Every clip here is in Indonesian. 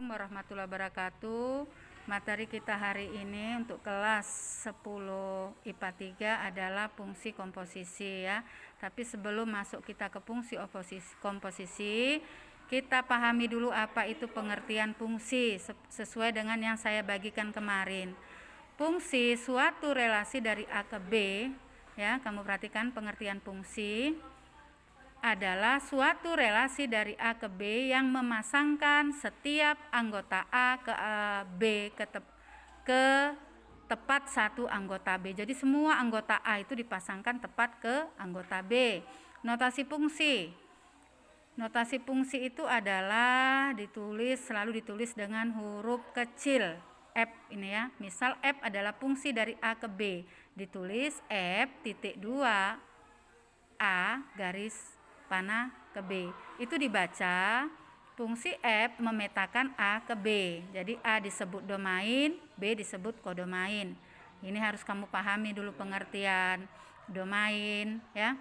Warahmatullahi wabarakatuh. Materi kita hari ini untuk kelas 10 IPA 3 adalah fungsi komposisi ya. Tapi sebelum masuk kita ke fungsi komposisi, kita pahami dulu apa itu pengertian fungsi sesuai dengan yang saya bagikan kemarin. Fungsi suatu relasi dari A ke B ya, kamu perhatikan pengertian fungsi adalah suatu relasi dari A ke B yang memasangkan setiap anggota A ke B ke tepat satu anggota B. Jadi semua anggota A itu dipasangkan tepat ke anggota B. Notasi fungsi. Notasi fungsi itu adalah selalu ditulis dengan huruf kecil F ini ya. Misal F adalah fungsi dari A ke B. Ditulis F titik 2 A garis panah ke B. Itu dibaca fungsi F memetakan A ke B. Jadi A disebut domain, B disebut kodomain. Ini harus kamu pahami dulu pengertian domain ya.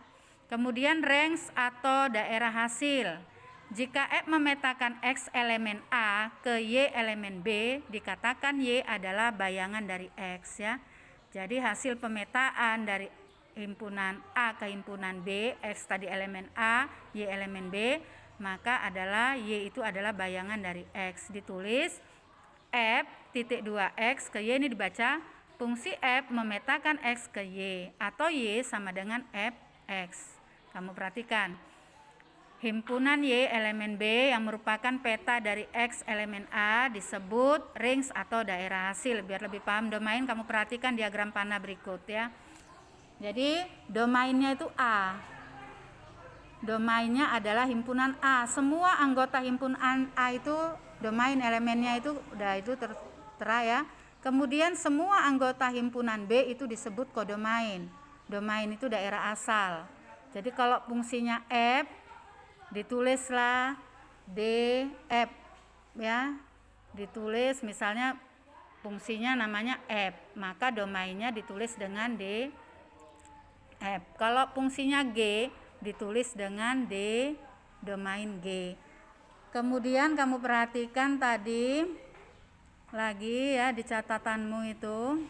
Kemudian range atau daerah hasil. Jika F memetakan X elemen A ke Y elemen B, dikatakan Y adalah bayangan dari X ya. Jadi hasil pemetaan dari himpunan A ke himpunan B, X tadi elemen A, Y elemen B, maka Y itu adalah bayangan dari X. Ditulis F titik 2X ke Y, ini dibaca fungsi F memetakan X ke Y atau Y sama dengan Fx. Kamu perhatikan himpunan Y elemen B yang merupakan peta dari X elemen A disebut range atau daerah hasil. Biar lebih paham domain, kamu perhatikan diagram panah berikut ya. Jadi domainnya itu A. Domainnya adalah himpunan A. Semua anggota himpunan A itu domain elemennya itu udah itu tertera ya. Kemudian semua anggota himpunan B itu disebut kodomain. Domain itu daerah asal. Jadi kalau fungsinya F ditulislah DF ya. Ditulis misalnya fungsinya namanya F, maka domainnya ditulis dengan D F. Kalau fungsinya G ditulis dengan D domain G. Kemudian kamu perhatikan tadi lagi ya di catatanmu itu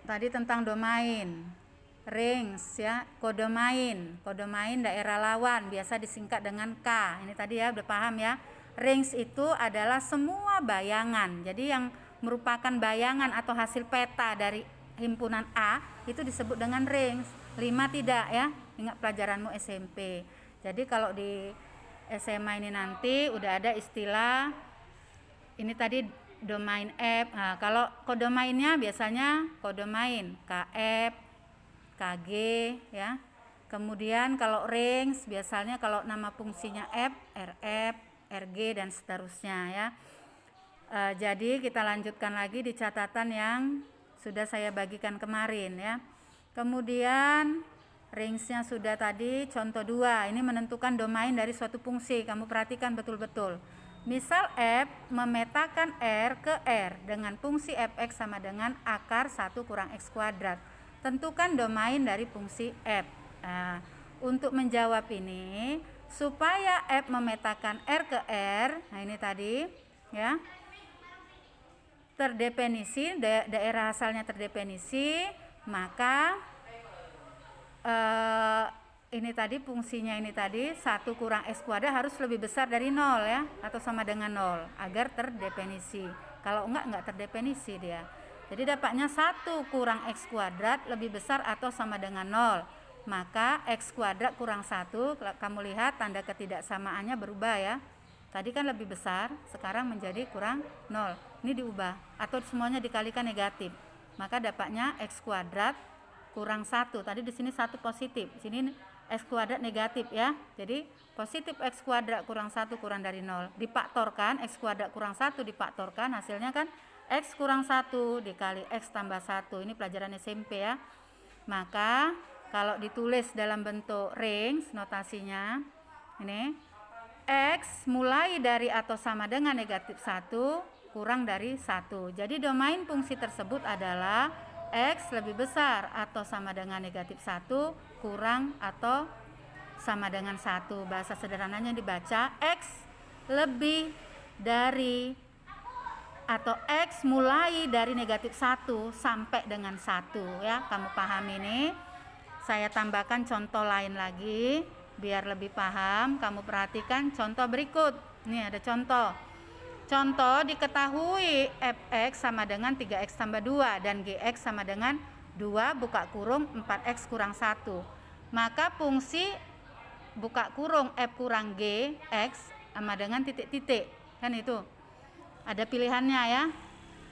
tadi tentang domain, range ya, kodomain daerah lawan biasa disingkat dengan K. Ini tadi ya udah paham ya. Range itu adalah semua bayangan. Jadi yang merupakan bayangan atau hasil peta dari himpunan A itu disebut dengan range. 5 tidak ya, ingat pelajaranmu SMP. Jadi kalau di SMA ini nanti udah ada istilah ini tadi domain F. Nah, kalau kodomainnya biasanya kodomain KF, KG ya. Kemudian kalau range biasanya kalau nama fungsinya F, RF, RG dan seterusnya ya. Jadi kita lanjutkan lagi di catatan yang sudah saya bagikan kemarin ya. Kemudian range-nya sudah tadi, contoh 2 ini menentukan domain dari suatu fungsi. Kamu perhatikan betul-betul. Misal F memetakan R ke R dengan fungsi Fx sama dengan akar 1 kurang X kuadrat. Tentukan domain dari fungsi F. Nah, untuk menjawab ini supaya F memetakan R ke R, nah ini tadi ya, terdefinisi, daerah asalnya terdefinisi, maka ini tadi fungsinya ini tadi 1 kurang X kuadrat harus lebih besar dari 0 ya, atau sama dengan 0 agar terdefinisi. Kalau enggak terdefinisi dia. Jadi dapatnya 1 kurang X kuadrat lebih besar atau sama dengan 0. Maka X kuadrat kurang 1, kamu lihat tanda ketidaksamaannya berubah ya. Tadi kan lebih besar, sekarang menjadi kurang 0. Ini diubah atau semuanya dikalikan negatif. Maka dapatnya X kuadrat kurang 1. Tadi di sini 1 positif, di sini X kuadrat negatif ya. Jadi positif X kuadrat kurang 1 kurang dari 0. Difaktorkan X kuadrat kurang 1 difaktorkan, hasilnya kan X kurang 1 dikali X tambah 1. Ini pelajaran SMP ya. Maka kalau ditulis dalam bentuk range, notasinya ini X mulai dari atau sama dengan negatif 1 kurang dari 1. Jadi domain fungsi tersebut adalah X lebih besar atau sama dengan negatif 1 kurang atau sama dengan 1. Bahasa sederhananya dibaca X lebih dari atau X mulai dari negatif 1 sampai dengan 1 ya. Kamu paham ini? Saya tambahkan contoh lain lagi biar lebih paham. Kamu perhatikan contoh berikut. Ini ada contoh. Contoh diketahui fx sama dengan 3x tambah 2 dan gx sama dengan 2 buka kurung 4x kurang 1. Maka fungsi buka kurung f kurang g x sama dengan titik-titik. Kan itu. Ada pilihannya ya.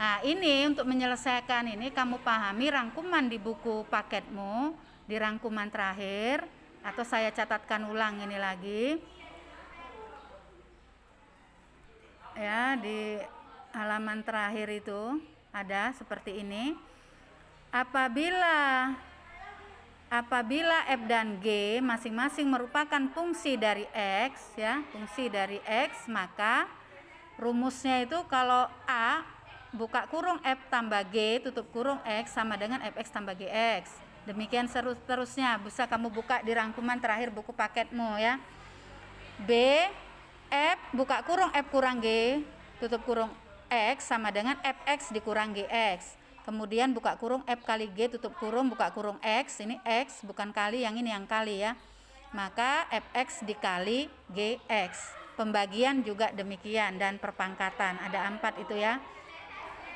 Nah, ini untuk menyelesaikan ini kamu pahami rangkuman di buku paketmu, di rangkuman terakhir, atau saya catatkan ulang ini lagi. Ya, di halaman terakhir itu ada seperti ini. Apabila f dan g masing-masing merupakan fungsi dari x ya, fungsi dari x, maka rumusnya itu kalau a buka kurung f tambah g tutup kurung x sama dengan fx tambah gx. Demikian seterusnya, bisa kamu buka di rangkuman terakhir buku paketmu ya. B f buka kurung f kurang g tutup kurung x sama dengan fx dikurang gx. Kemudian buka kurung f kali g tutup kurung buka kurung x. Ini x bukan kali, yang ini yang kali ya. Maka fx dikali gx. Pembagian juga demikian dan perpangkatan. Ada 4 itu ya.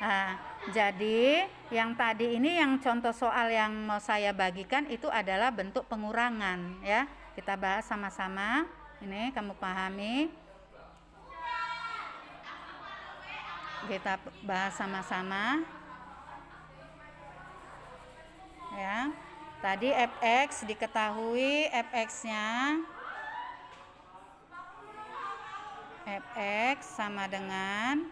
Nah, jadi yang tadi ini yang contoh soal yang mau saya bagikan itu adalah bentuk pengurangan ya. Kita bahas sama-sama. Ini kamu pahami. Kita bahas sama-sama. Ya. Tadi fx diketahui fx-nya fx sama dengan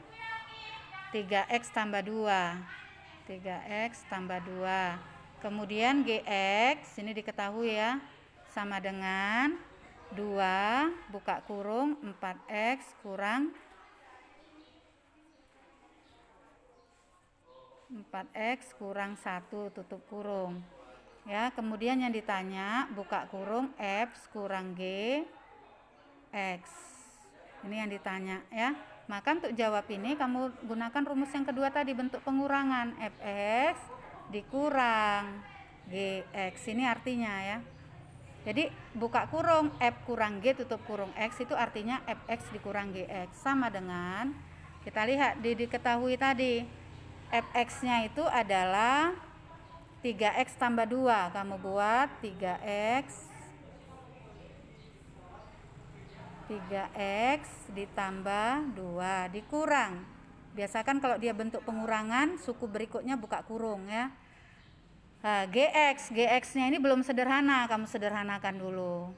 3x tambah 2. 3x tambah 2. Kemudian gx ini diketahui ya sama dengan 2 buka kurung 4x kurang 4x kurang 1 tutup kurung. Ya, kemudian yang ditanya buka kurung f kurang g x. Ini yang ditanya ya. Maka untuk jawab ini kamu gunakan rumus yang kedua tadi, bentuk pengurangan fx dikurang gx. Ini artinya ya. Jadi buka kurung f kurang g tutup kurung x itu artinya fx dikurang gx sama dengan, kita lihat diketahui tadi fx-nya itu adalah 3x tambah 2. Kamu buat 3x ditambah 2 dikurang. Biasakan kalau dia bentuk pengurangan, suku berikutnya buka kurung ya. Nah, gx-nya ini belum sederhana, kamu sederhanakan dulu.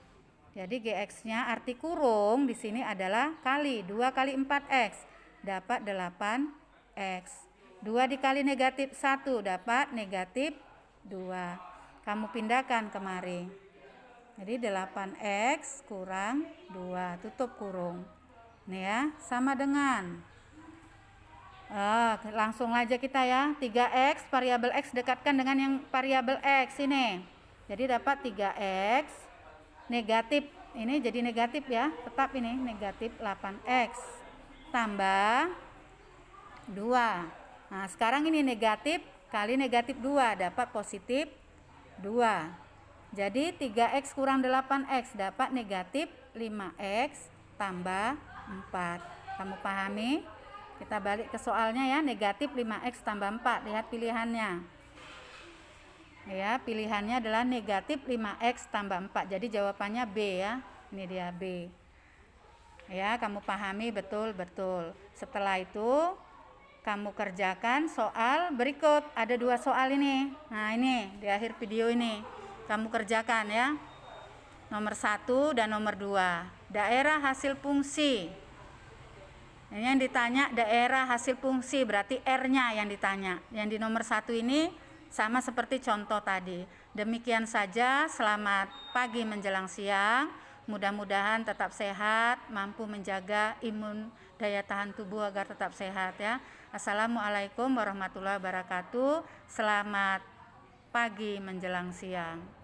Jadi gx-nya arti kurung di sini adalah kali 2 kali 4x dapat 8x. 2 dikali negatif 1 dapat negatif 2. Kamu pindahkan kemari. Jadi 8x kurang 2 tutup kurung. Nih ya, sama dengan langsung aja kita ya, 3x variabel x dekatkan dengan yang variabel x ini. Jadi dapat 3x negatif, ini jadi negatif ya, tetap ini negatif 8x tambah 2. Nah, sekarang ini negatif kali negatif 2 dapat positif 2. Jadi 3x kurang 8x dapat negatif 5x tambah 4. Kamu pahami? Kita balik ke soalnya ya, negatif 5x tambah 4. Lihat pilihannya. Ya, pilihannya adalah negatif 5x tambah 4. Jadi jawabannya B ya. Ini dia B. Ya, kamu pahami betul-betul. Setelah itu kamu kerjakan soal berikut. Ada 2 soal ini. Nah, ini di akhir video ini kamu kerjakan ya. Nomor 1 dan nomor 2. Daerah hasil fungsi. Ini yang ditanya daerah hasil fungsi, berarti R-nya yang ditanya. Yang di nomor 1 ini sama seperti contoh tadi. Demikian saja, selamat pagi menjelang siang. Mudah-mudahan tetap sehat, mampu menjaga imun daya tahan tubuh agar tetap sehat ya. Assalamualaikum warahmatullahi wabarakatuh. Selamat pagi menjelang siang.